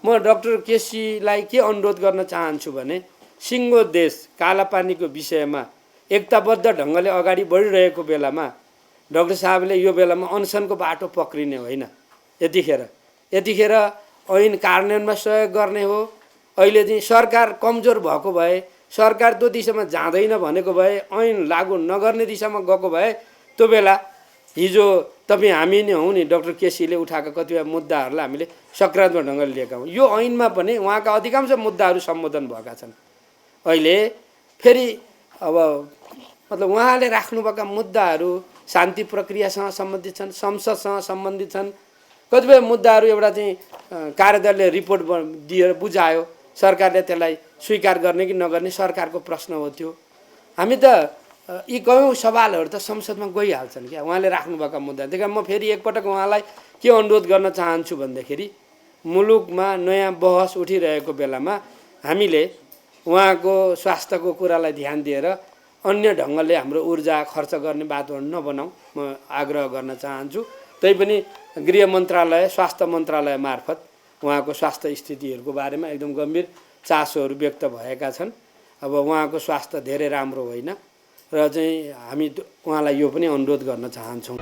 म डाक्टर केसीलाई के अनुरोध गर्न चाहन्छु भने सिङ्गो देश कालापानीको विषयमा एकताबद्ध ढङ्गले अगाडि बढिरहेको बेलामा डाक्टर साहबले यो बेलामा अनसनको बाटो पक्रिने होइन। यतिखेर ऐन कार्यान्वयनमा सहयोग गर्ने हो। अहिले चाहिँ सरकार कमजोर भएको भए, सरकार त्यो दिशामा जाँदैन भनेको भए, ऐन लागू नगर्ने दिशामा गएको भए त्यो बेला हिजो तपाईँ हामी नै हौँ नि डाक्टर केसीले उठाएको कतिपय मुद्दाहरूलाई हामीले सकारात्मक ढङ्गले लिएका हौँ। यो ऐनमा पनि उहाँका अधिकांश मुद्दाहरू सम्बोधन भएका छन्। अहिले फेरि अब मतलब उहाँले राख्नुभएका मुद्दाहरू शान्ति प्रक्रियासँग सम्बन्धित छन्, संसदसँग सम्बन्धित छन्। कतिपय मुद्दाहरू एउटा चाहिँ कार्यदलले रिपोर्ट दिएर बुझायो, सरकारले त्यसलाई स्वीकार गर्ने कि नगर्ने सरकारको प्रश्न हो त्यो। हामी त यी कयौँ सवालहरू त संसदमा गइहाल्छन् क्या उहाँले राख्नुभएका मुद्दा। त्यही कारण म फेरि एकपटक उहाँलाई के अनुरोध गर्न चाहन्छु भन्दाखेरि मुलुकमा नयाँ बहस उठिरहेको बेलामा हामीले उहाँको स्वास्थ्यको कुरालाई ध्यान दिएर अन्य ढङ्गले हाम्रो ऊर्जा खर्च गर्ने वातावरण नबनाऊ म आग्रह गर्न चाहन्छु। तैपनि गृह मन्त्रालय, स्वास्थ्य मन्त्रालय मार्फत उहाँको स्वास्थ्य स्थितिहरूको बारेमा एकदम गम्भीर चासोहरू व्यक्त भएका छन्। अब उहाँको स्वास्थ्य धेरै राम्रो होइन र चाहिँ हामी उहाँलाई यो पनि अनुरोध गर्न चाहन्छौँ।